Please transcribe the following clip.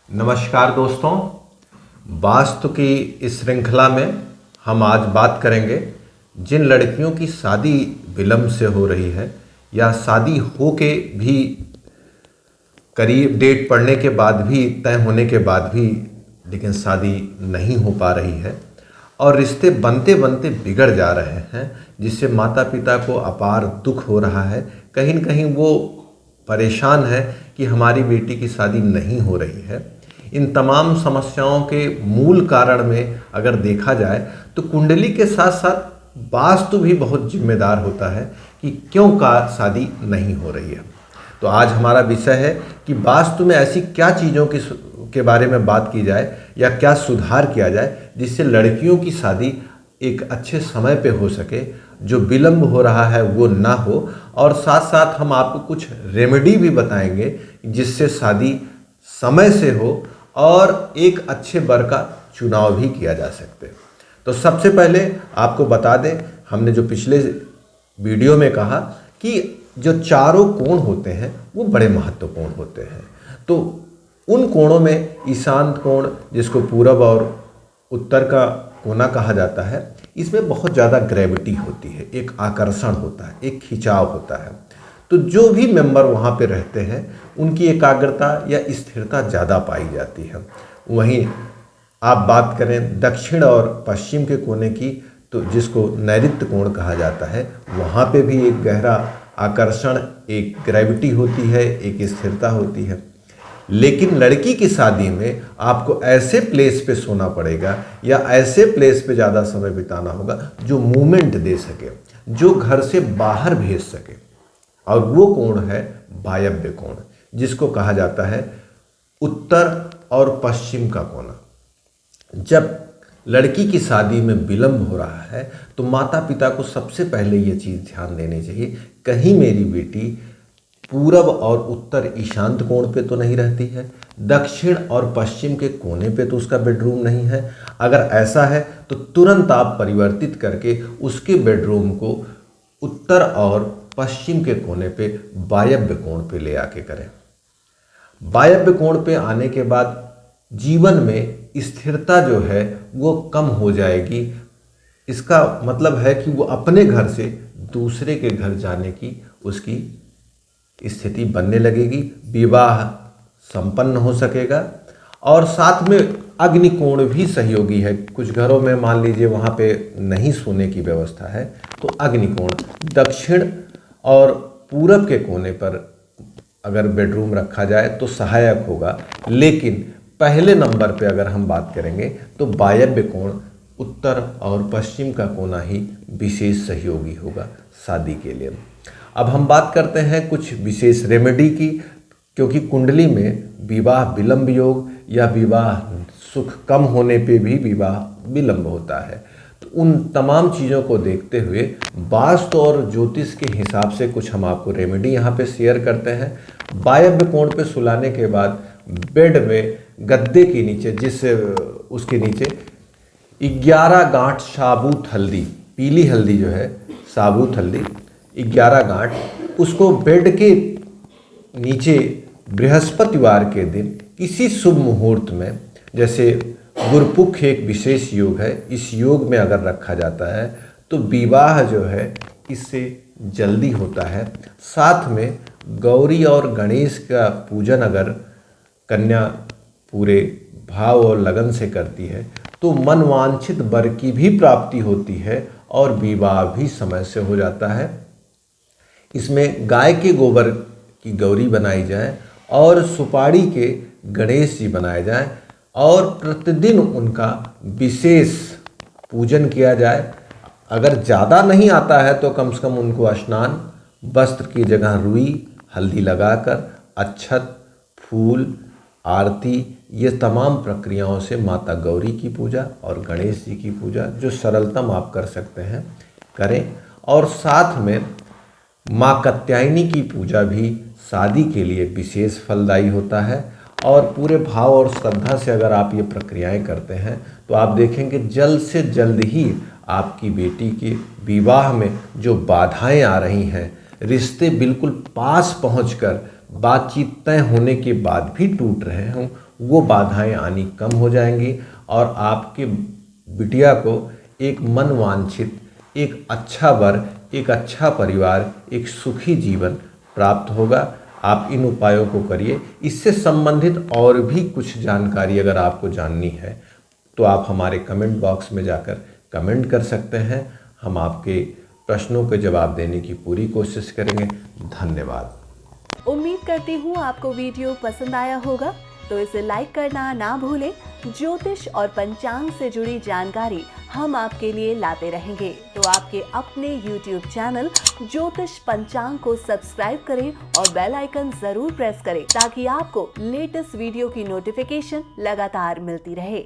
नमस्कार दोस्तों, वास्तु की इस श्रृंखला में हम आज बात करेंगे जिन लड़कियों की शादी विलंब से हो रही है या शादी हो के भी करीब डेट पड़ने के बाद भी, तय होने के बाद भी लेकिन शादी नहीं हो पा रही है और रिश्ते बनते बनते बिगड़ जा रहे हैं, जिससे माता पिता को अपार दुख हो रहा है। कहीं न कहीं वो परेशान है कि हमारी बेटी की शादी नहीं हो रही है। इन तमाम समस्याओं के मूल कारण में अगर देखा जाए तो कुंडली के साथ साथ वास्तु भी बहुत जिम्मेदार होता है कि क्यों का शादी नहीं हो रही है। तो आज हमारा विषय है कि वास्तु में ऐसी क्या चीज़ों के बारे में बात की जाए या क्या सुधार किया जाए जिससे लड़कियों की शादी एक अच्छे समय पे हो सके, जो विलंब हो रहा है वो ना हो। और साथ साथ हम आपको कुछ रेमेडी भी बताएंगे जिससे शादी समय से हो और एक अच्छे वर का चुनाव भी किया जा सकते। तो सबसे पहले आपको बता दें, हमने जो पिछले वीडियो में कहा कि जो चारों कोण होते हैं वो बड़े महत्वपूर्ण होते हैं। तो उन कोणों में ईशान कोण, जिसको पूरब और उत्तर का कोना कहा जाता है, इसमें बहुत ज़्यादा ग्रेविटी होती है, एक आकर्षण होता है, एक खिंचाव होता है। तो जो भी मेंबर वहाँ पे रहते हैं उनकी एकाग्रता या स्थिरता ज़्यादा पाई जाती है। वहीं आप बात करें दक्षिण और पश्चिम के कोने की, तो जिसको नैऋत्य कोण कहा जाता है, वहाँ पे भी एक गहरा आकर्षण, एक ग्रेविटी होती है, एक स्थिरता होती है। लेकिन लड़की की शादी में आपको ऐसे प्लेस पे सोना पड़ेगा या ऐसे प्लेस पे ज़्यादा समय बिताना होगा जो मूवमेंट दे सके, जो घर से बाहर भेज सके, और वो कोण है वायव्य कोण, जिसको कहा जाता है उत्तर और पश्चिम का कोना। जब लड़की की शादी में विलंब हो रहा है तो माता पिता को सबसे पहले ये चीज़ ध्यान देनी चाहिए, कहीं मेरी बेटी पूरब और उत्तर ईशांत कोण पे तो नहीं रहती है, दक्षिण और पश्चिम के कोने पे तो उसका बेडरूम नहीं है। अगर ऐसा है तो तुरंत आप परिवर्तित करके उसके बेडरूम को उत्तर और पश्चिम के कोने पे वायव्य कोण पे ले आके करें। वायव्य कोण पे आने के बाद जीवन में स्थिरता जो है वो कम हो जाएगी। इसका मतलब है कि वो अपने घर से दूसरे के घर जाने की उसकी स्थिति बनने लगेगी, विवाह संपन्न हो सकेगा। और साथ में अग्निकोण भी सहयोगी है। कुछ घरों में मान लीजिए वहाँ पे नहीं सोने की व्यवस्था है तो अग्निकोण दक्षिण और पूरब के कोने पर अगर बेडरूम रखा जाए तो सहायक होगा। लेकिन पहले नंबर पे अगर हम बात करेंगे तो वायव्य कोण उत्तर और पश्चिम का कोना ही विशेष सहयोगी होगा शादी के लिए। अब हम बात करते हैं कुछ विशेष रेमेडी की, क्योंकि कुंडली में विवाह विलंब योग या विवाह सुख कम होने पे भी विवाह विलंब होता है। तो उन तमाम चीज़ों को देखते हुए वास्तु और ज्योतिष के हिसाब से कुछ हम आपको रेमेडी यहाँ पे शेयर करते हैं। वायव्य कोण पे सुलाने के बाद बेड में गद्दे के नीचे, जिससे उसके नीचे 11 गांठ साबुत हल्दी, पीली हल्दी जो है साबुत हल्दी 11 गांठ, उसको बेड के नीचे बृहस्पतिवार के दिन किसी शुभ मुहूर्त में, जैसे गुरपुख एक विशेष योग है, इस योग में अगर रखा जाता है तो विवाह जो है इससे जल्दी होता है। साथ में गौरी और गणेश का पूजन अगर कन्या पूरे भाव और लगन से करती है तो मनवांछित वर की भी प्राप्ति होती है और विवाह भी समय से हो जाता है। इसमें गाय के गोबर की गौरी बनाई जाए और सुपारी के गणेश जी बनाए जाएं और प्रतिदिन उनका विशेष पूजन किया जाए। अगर ज़्यादा नहीं आता है तो कम से कम उनको स्नान, वस्त्र की जगह रुई हल्दी लगाकर अक्षत, फूल, आरती, ये तमाम प्रक्रियाओं से माता गौरी की पूजा और गणेश जी की पूजा, जो सरलतम आप कर सकते हैं, करें। और साथ में माँ कात्यायनी की पूजा भी शादी के लिए विशेष फलदायी होता है। और पूरे भाव और श्रद्धा से अगर आप ये प्रक्रियाएं करते हैं तो आप देखेंगे जल्द से जल्द ही आपकी बेटी के विवाह में जो बाधाएं आ रही हैं, रिश्ते बिल्कुल पास पहुंचकर बातचीत तय होने के बाद भी टूट रहे हों, वो बाधाएं आनी कम हो जाएंगी और आपके बिटिया को एक मनवांछित, एक अच्छा वर, एक अच्छा परिवार, एक सुखी जीवन प्राप्त होगा। आप इन उपायों को करिए। इससे संबंधित और भी कुछ जानकारी अगर आपको जाननी है तो आप हमारे कमेंट बॉक्स में जाकर कमेंट कर सकते हैं। हम आपके प्रश्नों के जवाब देने की पूरी कोशिश करेंगे। धन्यवाद। उम्मीद करती हूँ आपको वीडियो पसंद आया होगा, तो इसे लाइक करना ना भूलें। ज्योतिष और पंचांग से जुड़ी जानकारी हम आपके लिए लाते रहेंगे, तो आपके अपने YouTube चैनल ज्योतिष पंचांग को सब्सक्राइब करें और बेल आइकन जरूर प्रेस करें ताकि आपको लेटेस्ट वीडियो की नोटिफिकेशन लगातार मिलती रहे।